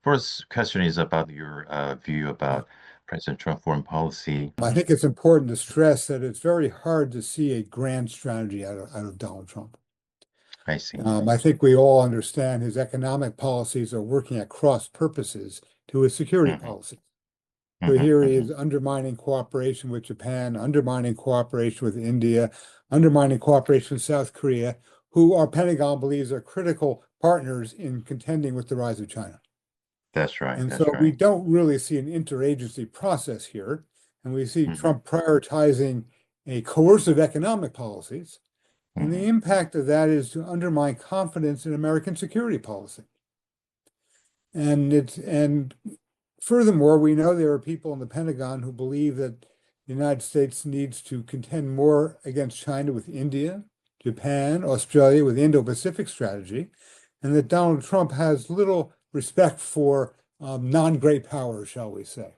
First question is about your view Yeah. about President Trump foreign policy. I think it's important to stress that it's very hard to see a grand strategy out of Donald Trump. I see. I think we all understand his economic policies are working at cross purposes to his security Hmm. policy. So Hmm. here he Hmm. is undermining cooperation with Japan, undermining cooperation with India, undermining cooperation with South Korea, who our Pentagon believes are critical partners in contending with the rise of China. That's right. And That's so we right. don't really see an interagency process here. And we see Hmm. Trump prioritizing a coercive economic policies. And the Hmm. impact of that is to undermine confidence in American security policy. And furthermore, we know there are people in the Pentagon who believe that the United States needs to contend more against China with India, Japan, Australia with the Indo-Pacific strategy, and that Donald Trump has little respect for non-great powers, shall we say.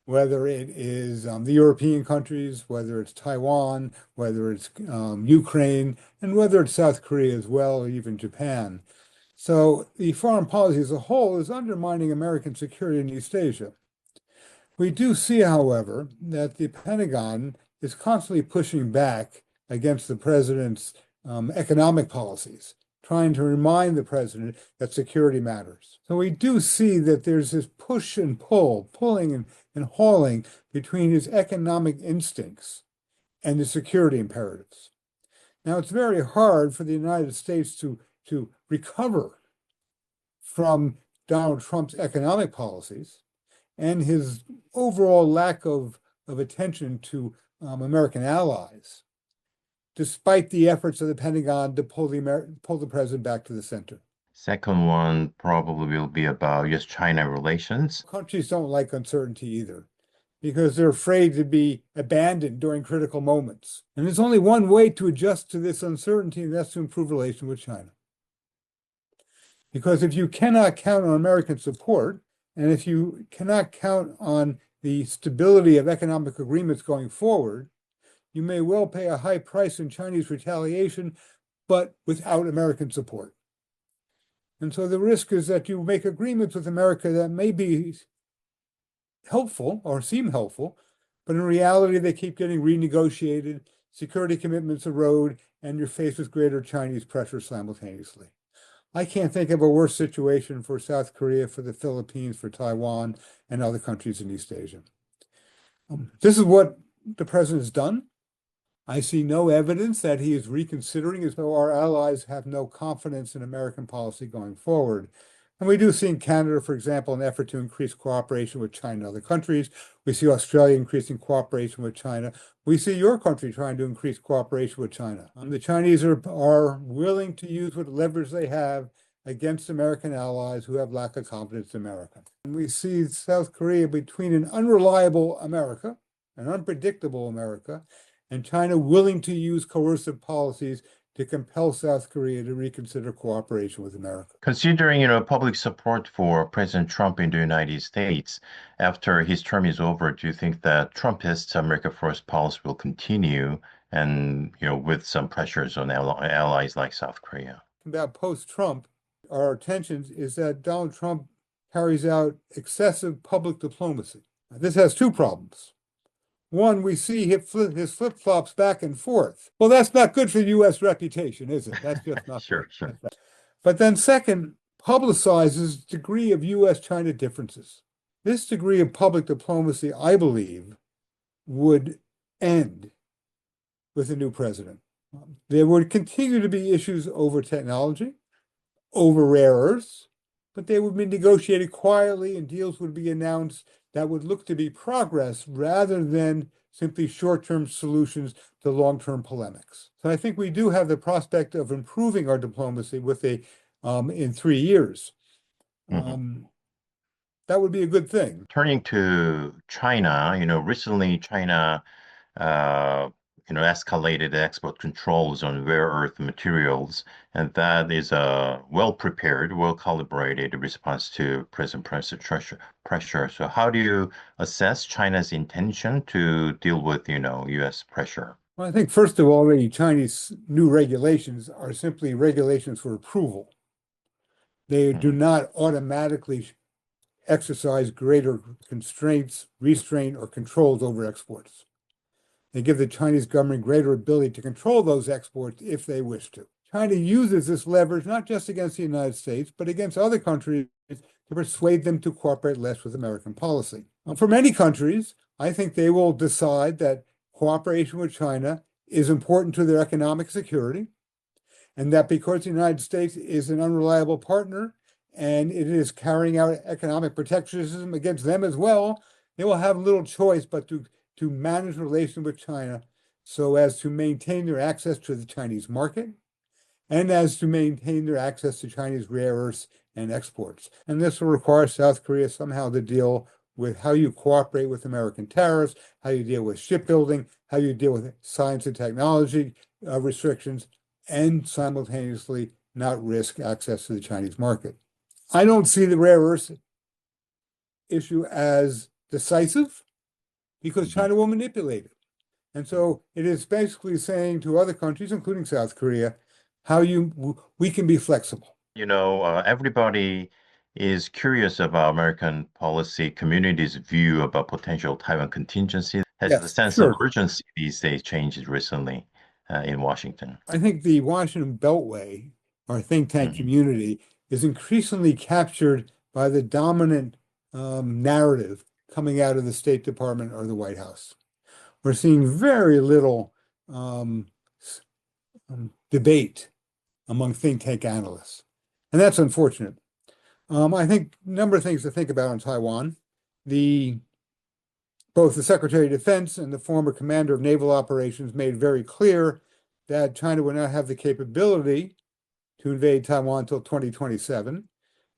Whether it is the European countries, whether it's Taiwan, whether it's Ukraine, and whether it's South Korea as well, or even Japan. So the foreign policy as a whole is undermining American security in East Asia. We do see, however, that the Pentagon is constantly pushing back against the president's economic policies, trying to remind the president that security matters. So we do see that there's this push and pull, pulling and hauling between his economic instincts and the security imperatives. Now, it's very hard for the United States to recover from Donald Trump's economic policies and his overall lack of attention to American allies, despite the efforts of the Pentagon to pull the president back to the center. Second one probably will be about U.S.-China relations. Countries don't like uncertainty either because they're afraid to be abandoned during critical moments. And there's only one way to adjust to this uncertainty, and that's to improve relations with China. Because if you cannot count on American support, and if you cannot count on the stability of economic agreements going forward, you may well pay a high price in Chinese retaliation, but without American support. And so the risk is that you make agreements with America that may be helpful or seem helpful, but in reality, they keep getting renegotiated, security commitments erode, and you're faced with greater Chinese pressure simultaneously. I can't think of a worse situation for South Korea, for the Philippines, for Taiwan, and other countries in East Asia. This is what the president has done. I see no evidence that he is reconsidering, as though our allies have no confidence in American policy going forward. And we do see in Canada, for example, an effort to increase cooperation with China and other countries. We see Australia increasing cooperation with China. We see your country trying to increase cooperation with China. The Chinese are willing to use what leverage they have against American allies who have lack of confidence in America. And we see South Korea between an unreliable America, an unpredictable America, and China willing to use coercive policies to compel South Korea to reconsider cooperation with America. Considering, public support for President Trump in the United States after his term is over, do you think that Trumpist America First policy will continue and, with some pressures on allies like South Korea? About post-Trump, our attention is that Donald Trump carries out excessive public diplomacy. This has two problems. One, we see his flip-flops back and forth. Well, that's not good for the U.S. reputation, is it? That's just not Sure, good. sure. But then second, publicizes degree of U.S.-China differences. This degree of public diplomacy, I believe, would end with a new president. There would continue to be issues over technology, over rare earths, but they would be negotiated quietly and deals would be announced that would look to be progress rather than simply short-term solutions to long-term polemics. So I think we do have the prospect of improving our diplomacy with in 3 years. Mhm. That would be a good thing. Turning to China, recently China, uh, escalated export controls on rare earth materials, and that is a well-prepared, well-calibrated response to present price pressure. So how do you assess China's intention to deal with, U.S. pressure? Well, I think first of all, the Chinese new regulations are simply regulations for approval. They do Mhm. not automatically exercise greater constraints, restraint, or controls over exports. They give the Chinese government greater ability to control those exports if they wish to. China uses this leverage not just against the United States, but against other countries to persuade them to cooperate less with American policy. For many countries, I think they will decide that cooperation with China is important to their economic security, and that because the United States is an unreliable partner and it is carrying out economic protectionism against them as well, they will have little choice but to manage relations with China so as to maintain their access to the Chinese market and as to maintain their access to Chinese rare earths and exports. And this will require South Korea somehow to deal with how you cooperate with American tariffs, how you deal with shipbuilding, how you deal with science and technology restrictions, and simultaneously not risk access to the Chinese market. I don't see the rare earths issue as decisive because China will manipulate it. And so it is basically saying to other countries, including South Korea, we can be flexible. Everybody is curious about American policy community's view about potential Taiwan contingency. Has the Yes, sense of sure. urgency these days changed recently in Washington? I think the Washington Beltway, our think tank Mhm. community, is increasingly captured by the dominant narrative coming out of the State Department or the White House. We're seeing very little debate among think tank analysts, and that's unfortunate. I think a number of things to think about on Taiwan. Both the Secretary of Defense and the former commander of naval operations made very clear that China would not have the capability to invade Taiwan until 2027.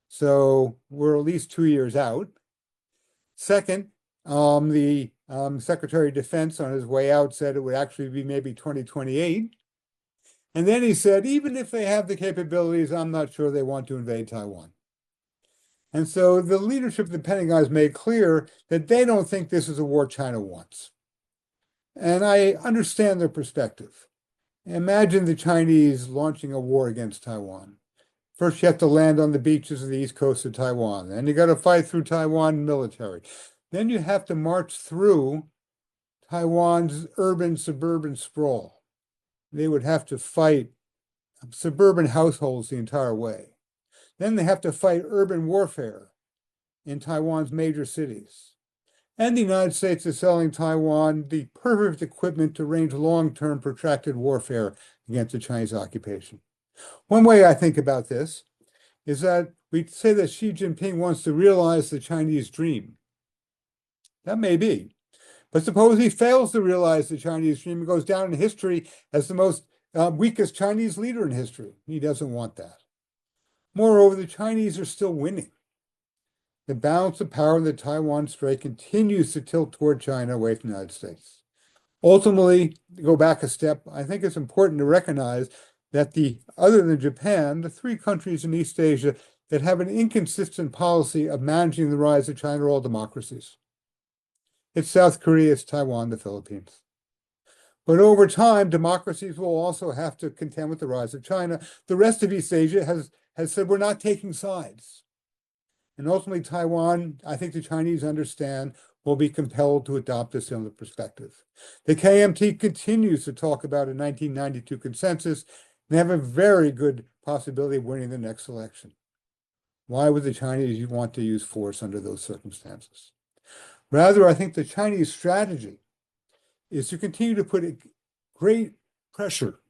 So we're at least 2 years out. Second, the Secretary of Defense on his way out said it would actually be maybe 2028. And then he said, even if they have the capabilities, I'm not sure they want to invade Taiwan. And so the leadership of the Pentagon has made clear that they don't think this is a war China wants. And I understand their perspective. Imagine the Chinese launching a war against Taiwan. First, you have to land on the beaches of the east coast of Taiwan. Then you got to fight through Taiwan military. Then you have to march through Taiwan's urban suburban sprawl. They would have to fight suburban households the entire way. Then they have to fight urban warfare in Taiwan's major cities. And the United States is selling Taiwan the perfect equipment to range long-term protracted warfare against the Chinese occupation. One way I think about this is that we say that Xi Jinping wants to realize the Chinese dream. That may be. But suppose he fails to realize the Chinese dream and goes down in history as the most weakest Chinese leader in history. He doesn't want that. Moreover, the Chinese are still winning. The balance of power in the Taiwan Strait continues to tilt toward China away from the United States. Ultimately, to go back a step, I think it's important to recognize that other than Japan, the three countries in East Asia that have an inconsistent policy of managing the rise of China are all democracies. It's South Korea, it's Taiwan, the Philippines. But over time, democracies will also have to contend with the rise of China. The rest of East Asia has said we're not taking sides. And ultimately, Taiwan, I think the Chinese understand, will be compelled to adopt a similar perspective. The KMT continues to talk about a 1992 consensus and have a very good possibility of winning the next election. Why would the Chinese want to use force under those circumstances? Rather, I think the Chinese strategy is to continue to put great pressure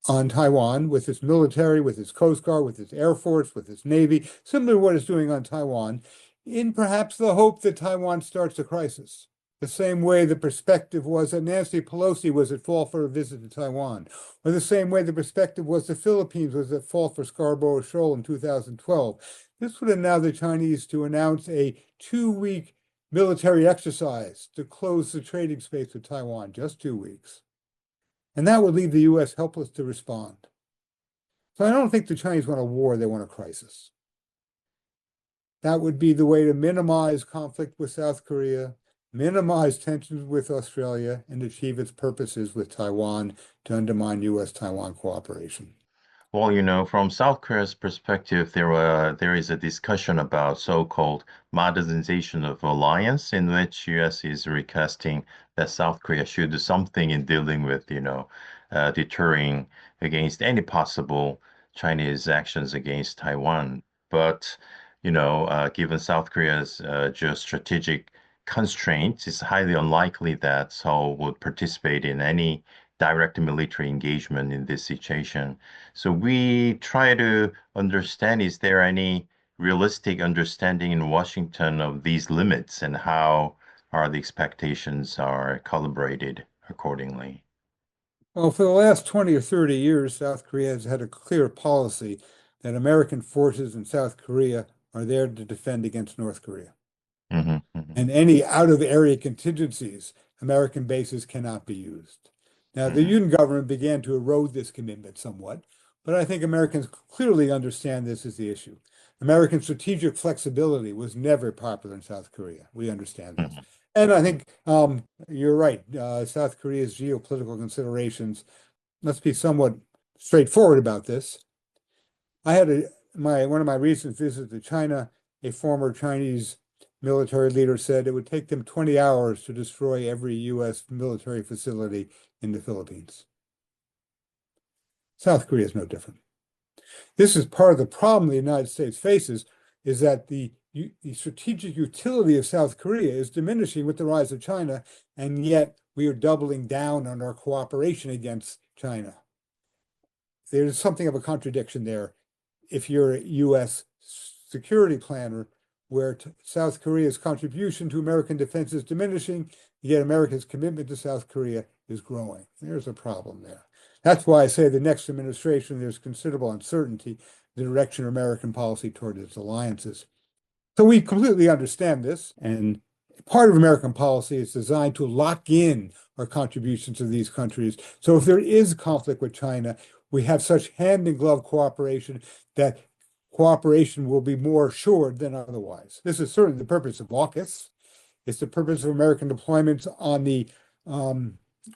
on Taiwan with its military, with its Coast Guard, with its Air Force, with its Navy, similar to what it's doing on Taiwan, in perhaps the hope that Taiwan starts a crisis. The same way the perspective was that Nancy Pelosi was at fault for a visit to Taiwan, or the same way the perspective was the Philippines was at fault for Scarborough Shoal in 2012. This would allow the Chinese to announce a 2-week military exercise to close the trading space with Taiwan, just 2 weeks. And that would leave the US helpless to respond. So I don't think the Chinese want a war, they want a crisis. That would be the way to minimize conflict with South Korea, minimize tensions with Australia, and achieve its purposes with Taiwan to undermine US-Taiwan cooperation. Well, from South Korea's perspective, there is a discussion about so-called modernization of alliance, in which U.S. is requesting that South Korea should do something in dealing with, deterring against any possible Chinese actions against Taiwan. But, given South Korea's geostrategic constraints, it's highly unlikely that Seoul would participate in any direct military engagement in this situation. So we try to understand, is there any realistic understanding in Washington of these limits, and how are the expectations are calibrated accordingly? Well, for the last 20 or 30 years, South Korea has had a clear policy that American forces in South Korea are there to defend against North Korea. Hmm. Hmm. And any out-of-area contingencies, American bases cannot be used. Now, the Hmm. Yoon government began to erode this commitment somewhat, but I think Americans clearly understand this is the issue. American strategic flexibility was never popular in South Korea. We understand this. Hmm. And I think you're right. South Korea's geopolitical considerations, let's be somewhat straightforward about this. I had one of my recent visits to China, a former Chinese military leader said it would take them 20 hours to destroy every U.S. military facility in the Philippines. South Korea is no different. This is part of the problem the United States faces, is that the strategic utility of South Korea is diminishing with the rise of China, and yet we are doubling down on our cooperation against China. There's something of a contradiction there. If you're a U.S. security planner, where South Korea's contribution to American defense is diminishing, yet America's commitment to South Korea is growing. There's a problem there. That's why I say the next administration, there's considerable uncertainty in the direction of American policy toward its alliances. So we completely understand this, and part of American policy is designed to lock in our contributions to these countries. So if there is conflict with China, we have such hand-in-glove cooperation that cooperation will be more assured than otherwise. This is certainly the purpose of AUKUS. It's the purpose of American deployments on the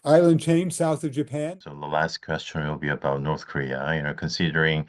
island chain south of Japan. So the last question will be about North Korea, considering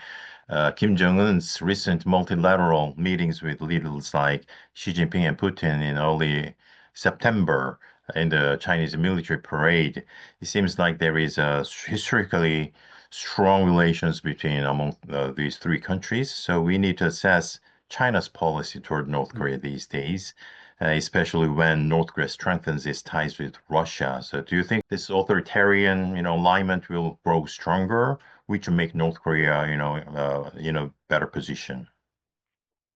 Kim Jong-un's recent multilateral meetings with leaders like Xi Jinping and Putin in early September in the Chinese military parade. It seems like there is a historically strong relations between among these three countries. So we need to assess China's policy toward North Korea these days, especially when North Korea strengthens its ties with Russia. So do you think this authoritarian, alignment will grow stronger, which will make North Korea, better position?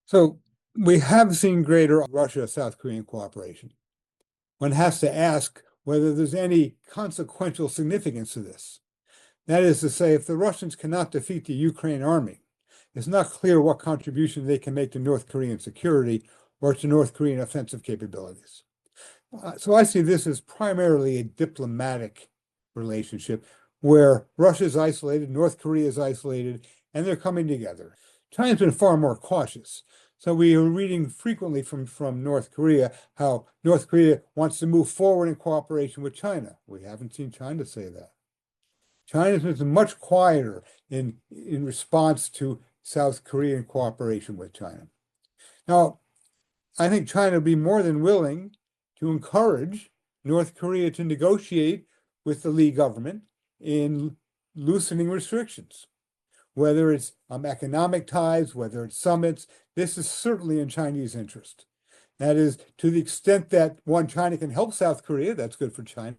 So we have seen greater Russia-South Korean cooperation. One has to ask whether there's any consequential significance to this. That is to say, if the Russians cannot defeat the Ukraine army, it's not clear what contribution they can make to North Korean security or to North Korean offensive capabilities. So I see this as primarily a diplomatic relationship where Russia is isolated, North Korea is isolated, and they're coming together. China's been far more cautious. So we are reading frequently from North Korea how North Korea wants to move forward in cooperation with China. We haven't seen China say that. China's been much quieter in response to South Korean cooperation with China. Now, I think China would be more than willing to encourage North Korea to negotiate with the Lee government in loosening restrictions, whether it's economic ties, whether it's summits. This is certainly in Chinese interest. That is, to the extent that one, China can help South Korea, that's good for China.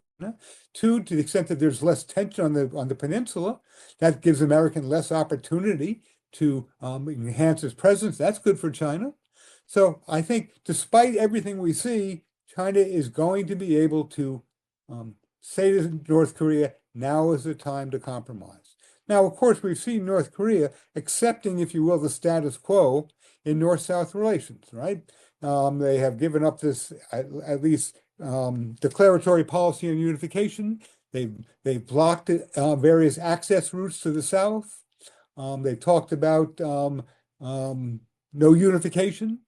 Two, to the extent that there's less tension on the peninsula, that gives American less opportunity to enhance its presence. That's good for China. So I think despite everything we see, China is going to be able to say to North Korea, now is the time to compromise. Now, of course, we've seen North Korea accepting, if you will, the status quo in North-South relations, right? They have given up this at least declaratory policy on unification. They've blocked various access routes to the south. They talked about no unification.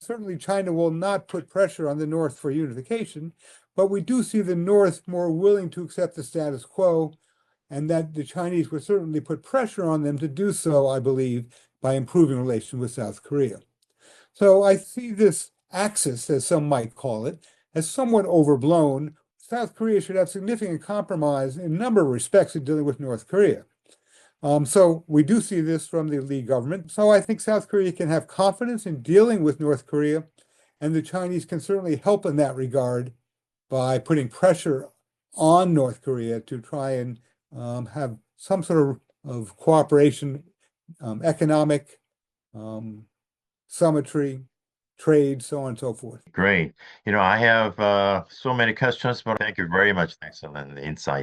Certainly, China will not put pressure on the North for unification, but we do see the North more willing to accept the status quo. and that the Chinese would certainly put pressure on them to do so, I believe, by improving relations with South Korea. So I see this axis, as some might call it, as somewhat overblown. South Korea should have significant compromise in a number of respects in dealing with North Korea. So we do see this from the Lee government. So I think South Korea can have confidence in dealing with North Korea, and the Chinese can certainly help in that regard by putting pressure on North Korea to try and have some sort of cooperation, economic, symmetry, trade, so on and so forth. Great. I have so many questions, but thank you very much. Excellent insight.